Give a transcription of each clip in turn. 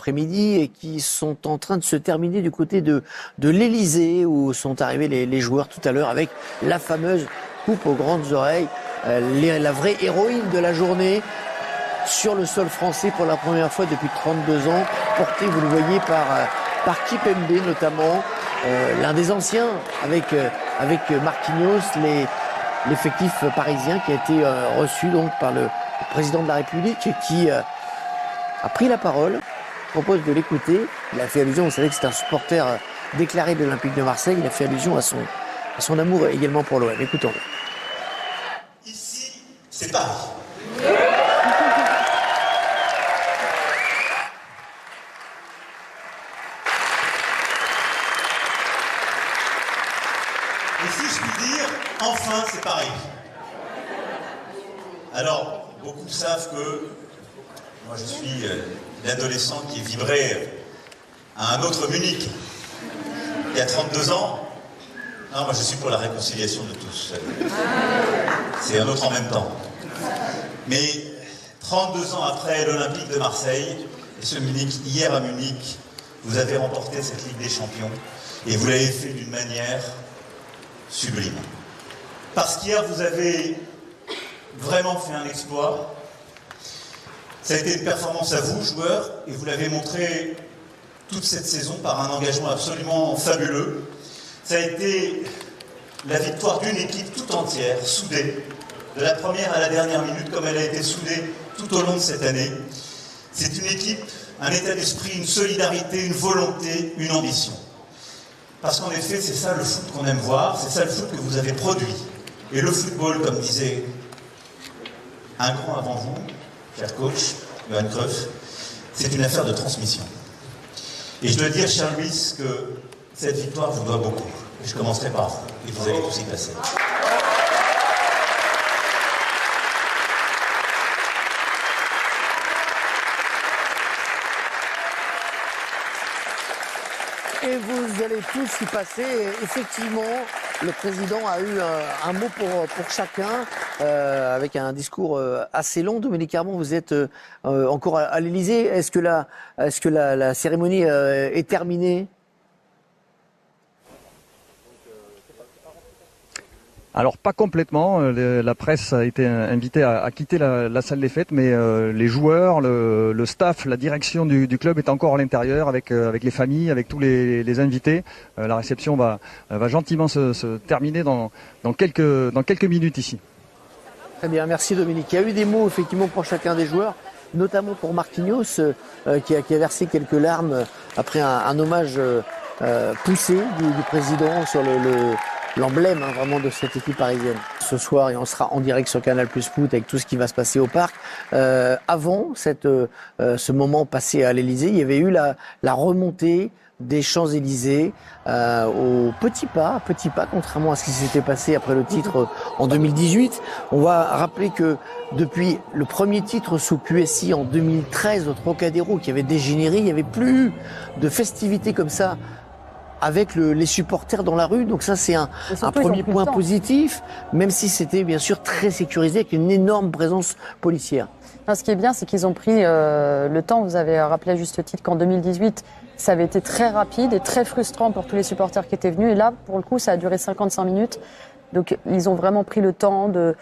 après-midi et qui sont en train de se terminer du côté de l'Élysée où sont arrivés les joueurs tout à l'heure avec la fameuse coupe aux grandes oreilles, la vraie héroïne de la journée sur le sol français pour la première fois depuis 32 ans, portée, vous le voyez, par Kimpembe notamment, l'un des anciens avec Marquinhos, l'effectif parisien qui a été reçu donc par le président de la République qui a pris la parole. Je propose de l'écouter. Il a fait allusion, vous savez que c'est un supporter déclaré de l'Olympique de Marseille, il a fait allusion à son amour également pour l'OM. Écoutons-le. Ici, c'est Paris. Et si je puis dire, enfin c'est Paris. Alors, beaucoup savent que moi je suis l'adolescent qui vibrait à un autre Munich. Il y a 32 ans, non, moi je suis pour la réconciliation de tous. C'est un autre en même temps. Mais 32 ans après l'Olympique de Marseille, et ce Munich, hier à Munich, vous avez remporté cette Ligue des Champions et vous l'avez fait d'une manière sublime. Parce qu'hier, vous avez vraiment fait un exploit. Ça a été une performance à vous, joueurs, et vous l'avez montré toute cette saison par un engagement absolument fabuleux. Ça a été la victoire d'une équipe tout entière, soudée, de la première à la dernière minute, comme elle a été soudée tout au long de cette année. C'est une équipe, un état d'esprit, une solidarité, une volonté, une ambition. Parce qu'en effet, c'est ça le foot qu'on aime voir, c'est ça le foot que vous avez produit. Et le football, comme disait un grand avant vous, cher coach, Johan Cruyff, c'est une affaire de transmission. Et je dois dire, cher Luis, que cette victoire vous doit beaucoup. Et je commencerai par vous, et vous allez tous y passer. Et vous allez tous y passer. Et effectivement, le président a eu un mot pour chacun, avec un discours assez long. Dominique Armand, vous êtes encore à l'Élysée. Est-ce que la cérémonie est terminée ? Alors pas complètement, la presse a été invitée à quitter la salle des fêtes, mais les joueurs, le staff, la direction du club est encore à l'intérieur avec les familles, avec tous les invités. La réception va gentiment se terminer dans quelques minutes ici. Très bien, merci Dominique. Il y a eu des mots effectivement pour chacun des joueurs, notamment pour Marquinhos qui a versé quelques larmes après un hommage poussé du président sur l'emblème vraiment de cette équipe parisienne. Ce soir, et on sera en direct sur Canal+ Foot avec tout ce qui va se passer au parc. Avant ce moment passé à l'Élysée, il y avait eu la remontée des Champs-Élysées au petit pas, contrairement à ce qui s'était passé après le titre en 2018. On va rappeler que depuis le premier titre sous QSI en 2013 au Trocadéro qui avait dégénéré, il n'y avait plus de festivités comme ça avec les supporters dans la rue. Donc ça, c'est un premier point positif, même si c'était bien sûr très sécurisé avec une énorme présence policière. Ce qui est bien, c'est qu'ils ont pris le temps. Vous avez rappelé à juste titre qu'en 2018, ça avait été très rapide et très frustrant pour tous les supporters qui étaient venus. Et là, pour le coup, ça a duré 55 minutes. Donc ils ont vraiment pris le temps de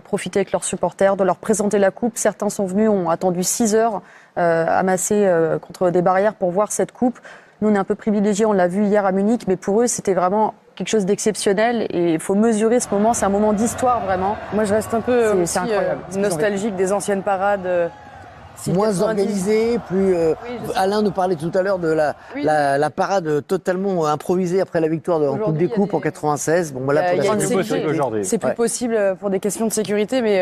profiter avec leurs supporters, de leur présenter la coupe. Certains sont venus, ont attendu 6 heures amassés contre des barrières pour voir cette coupe. Nous, on est un peu privilégiés, on l'a vu hier à Munich, mais pour eux, c'était vraiment quelque chose d'exceptionnel et il faut mesurer ce moment. C'est un moment d'histoire, vraiment. Moi, je reste un peu c'est incroyable. Nostalgique des anciennes parades. Moins organisée, plus. Alain nous parlait tout à l'heure de la parade totalement improvisée après la victoire en Coupe des Coupes en 96. Bon, voilà, c'est plus possible pour des questions de sécurité, mais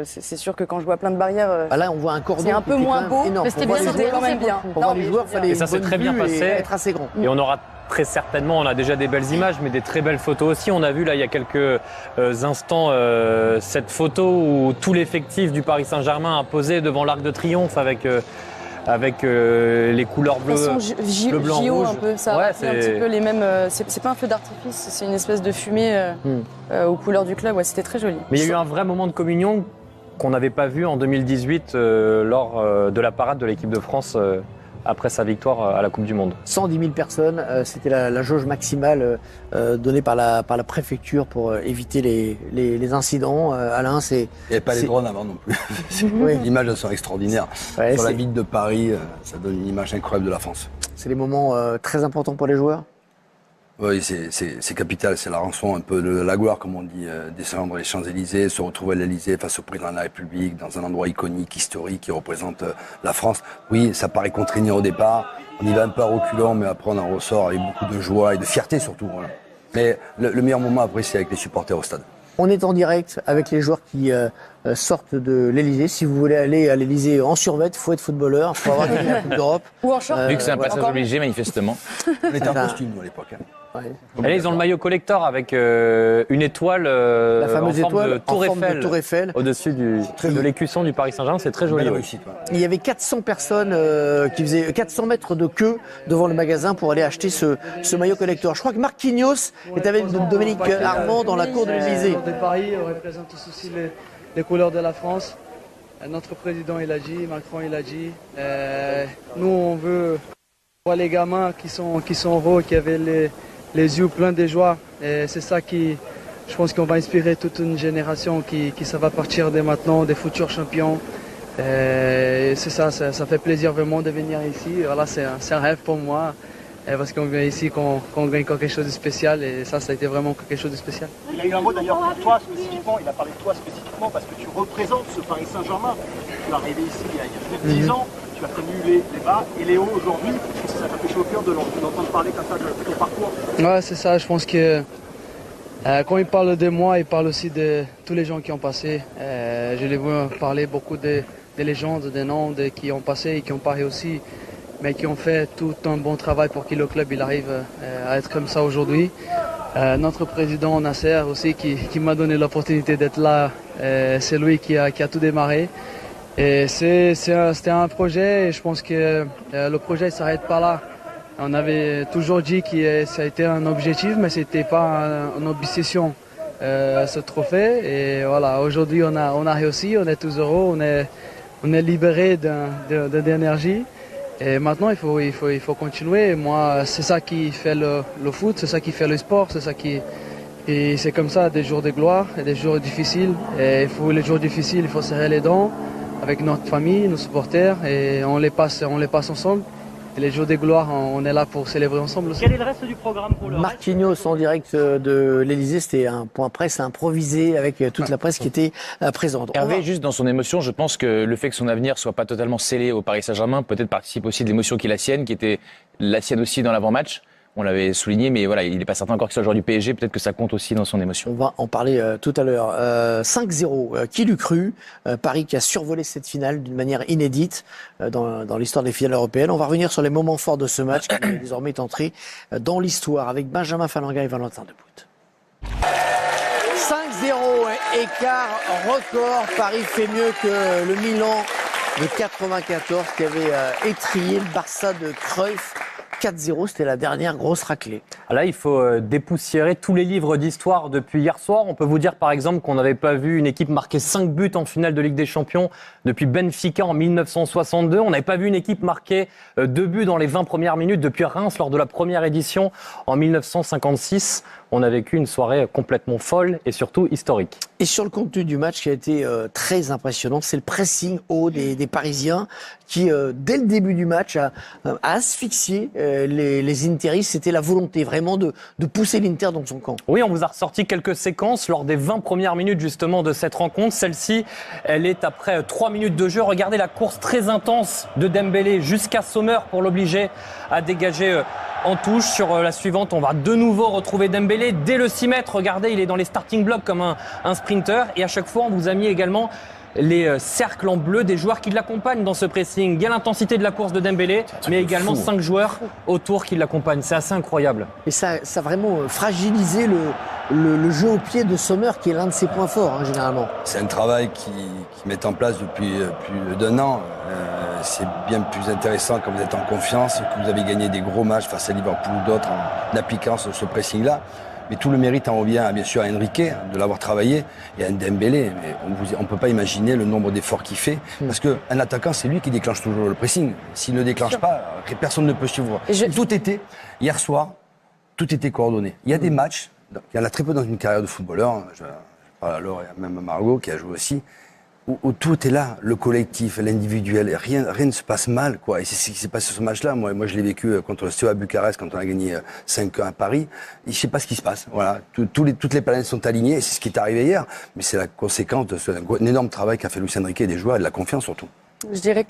c'est sûr que quand je vois plein de barrières, là on voit un cordon. C'est un peu moins beau, mais c'était quand même bien. Pour voir les joueurs, il fallait et ça s'est très bien passé. Être assez grand. Et on aura très certainement, on a déjà des belles images, mais des très belles photos aussi. On a vu là il y a quelques instants cette photo où tout l'effectif du Paris Saint-Germain a posé devant l'Arc de Triomphe avec les couleurs bleues, bleu, blanc, rouge. Un peu, ça ouais, c'est un petit peu les mêmes. C'est pas un feu d'artifice, c'est une espèce de fumée aux couleurs du club. Ouais, c'était très joli. Mais il y a eu un vrai moment de communion qu'on n'avait pas vu en 2018 lors de la parade de l'équipe de France après sa victoire à la Coupe du Monde. 110 000 personnes, c'était la jauge maximale donnée par la préfecture pour éviter les incidents. Alain, il n'y avait pas les drones avant non plus. Oui. Les images sont extraordinaires. Ouais, sur la ville de Paris, ça donne une image incroyable de la France. C'est des moments très importants pour les joueurs? Oui, c'est capital, c'est la rançon un peu de la gloire, comme on dit, descendre les Champs-Élysées, se retrouver à l'Élysée face au président de la République, dans un endroit iconique, historique, qui représente la France. Oui, ça paraît contraignant au départ, on y va un peu à reculons, mais après on en ressort avec beaucoup de joie et de fierté surtout. Voilà. Mais le meilleur moment après, c'est avec les supporters au stade. On est en direct avec les joueurs qui sortent de l'Elysée. Si vous voulez aller à l'Elysée en survêt, il faut être footballeur, il faut avoir gagné la Coupe d'Europe. Ou en short. Vu que c'est un passage obligé, manifestement. On était en costume, nous, à l'époque. Hein. Ouais. Et là, ils ont le maillot collector avec une étoile, la fameuse en forme de Tour Eiffel, au-dessus de l'écusson du Paris Saint-Germain. C'est très joli. Réussite, ouais. Il y avait 400 personnes qui faisaient 400 mètres de queue devant le magasin pour aller acheter ce maillot collector. Je crois que Marquinhos est avec Dominique Armand dans la cour de l'Élysée. Le de Paris représente aussi les couleurs de la France. Notre président il a dit, Macron il a dit. Nous on veut voir les gamins qui sont heureux, qui avaient les yeux pleins de joie. Et c'est ça qui, je pense qu'on va inspirer toute une génération qui ça va partir dès maintenant, des futurs champions. Et c'est ça fait plaisir vraiment de venir ici. Voilà, c'est un rêve pour moi. Parce qu'on vient ici, qu'on gagne quelque chose de spécial et ça a été vraiment quelque chose de spécial. Il a eu un mot d'ailleurs pour toi spécifiquement, il a parlé de toi spécifiquement parce que tu représentes ce Paris Saint-Germain. Tu es arrivé ici il y a plus de 10 ans, tu as connu les bas et les hauts aujourd'hui. Ça t'a fait chaud au cœur de l'entendre parler comme ça de ton parcours. Ouais, c'est ça, je pense que quand il parle de moi, il parle aussi de tous les gens qui ont passé. Je l'ai vu parler beaucoup des légendes, des noms qui ont passé et qui ont parlé aussi, mais qui ont fait tout un bon travail pour que le club il arrive à être comme ça aujourd'hui. Notre président Nasser aussi qui m'a donné l'opportunité d'être là, c'est lui qui a tout démarré. Et c'était un projet et je pense que le projet ne s'arrête pas là. On avait toujours dit que ça a été un objectif, mais ce n'était pas une obsession, ce trophée. Et voilà, aujourd'hui on a réussi, on est tous heureux, on est libérés d'énergie. Et maintenant, il faut continuer. Et moi, c'est ça qui fait le foot, c'est ça qui fait le sport, et c'est comme ça, des jours de gloire et des jours difficiles. Et les jours difficiles, il faut serrer les dents avec notre famille, nos supporters, et on les passe ensemble. Et les jours de gloire, on est là pour célébrer ensemble aussi. Quel est le reste du programme pour le Marquinhos en direct de l'Elysée, c'était un point presse improvisé avec toute la presse qui était présente. Hervé, juste dans son émotion, je pense que le fait que son avenir soit pas totalement scellé au Paris Saint-Germain peut-être participe aussi de l'émotion qui est la sienne, qui était la sienne aussi dans l'avant-match. On l'avait souligné, mais voilà, il n'est pas certain encore qu'il soit joueur du PSG. Peut-être que ça compte aussi dans son émotion. On va en parler tout à l'heure. 5-0, qui l'eût cru? Paris qui a survolé cette finale d'une manière inédite dans l'histoire des finales européennes. On va revenir sur les moments forts de ce match qui désormais est entré dans l'histoire avec Benjamin Falanga et Valentin Depout. 5-0, écart record. Paris fait mieux que le Milan de 94 qui avait étrillé le Barça de Cruyff. 4-0, c'était la dernière grosse raclée. Là, il faut dépoussiérer tous les livres d'histoire depuis hier soir. On peut vous dire, par exemple, qu'on n'avait pas vu une équipe marquer 5 buts en finale de Ligue des Champions depuis Benfica en 1962. On n'avait pas vu une équipe marquer 2 buts dans les 20 premières minutes depuis Reims lors de la première édition en 1956. On a vécu une soirée complètement folle et surtout historique. Et sur le contenu du match qui a été très impressionnant, c'est le pressing haut des Parisiens qui, dès le début du match, a asphyxié les Interistes. C'était la volonté vraiment de pousser l'Inter dans son camp. Oui, on vous a ressorti quelques séquences lors des 20 premières minutes justement de cette rencontre. Celle-ci, elle est après 3 minutes de jeu. Regardez la course très intense de Dembélé jusqu'à Sommer pour l'obliger à dégager en touche. Sur la suivante, on va de nouveau retrouver Dembélé dès le 6 mètres. Regardez, il est dans les starting blocks comme un sprinter. Et à chaque fois, on vous a mis également les cercles en bleu des joueurs qui l'accompagnent dans ce pressing. Il y a l'intensité de la course de Dembélé, mais également 5 joueurs autour qui l'accompagnent. C'est assez incroyable. Et ça a vraiment fragilisé le jeu au pied de Sommer, qui est l'un de ses points forts, généralement. C'est un travail qui met en place depuis plus d'un an. C'est bien plus intéressant quand vous êtes en confiance, que vous avez gagné des gros matchs face à Liverpool ou d'autres en appliquant ce pressing-là. Mais tout le mérite en revient bien sûr à Enrique de l'avoir travaillé et à Dembélé. Mais on peut pas imaginer le nombre d'efforts qu'il fait parce qu'un attaquant, c'est lui qui déclenche toujours le pressing. S'il ne déclenche pas, personne ne peut suivre. Tout était, hier soir, tout était coordonné. Il y a des matchs, il y en a très peu dans une carrière de footballeur, je parle à Laure et même à Margot qui a joué aussi, où tout est là, le collectif, l'individuel, rien ne se passe mal, quoi. Et c'est ce qui s'est passé sur ce match-là. Moi, je l'ai vécu contre le CEA Bucarest, quand on a gagné 5-1 à Paris. Et je sais pas ce qui se passe. Voilà. Toutes les planètes sont alignées, et c'est ce qui est arrivé hier. Mais c'est la conséquence d'un énorme travail qu'a fait Luis Enrique et des joueurs, et de la confiance surtout. Je dirais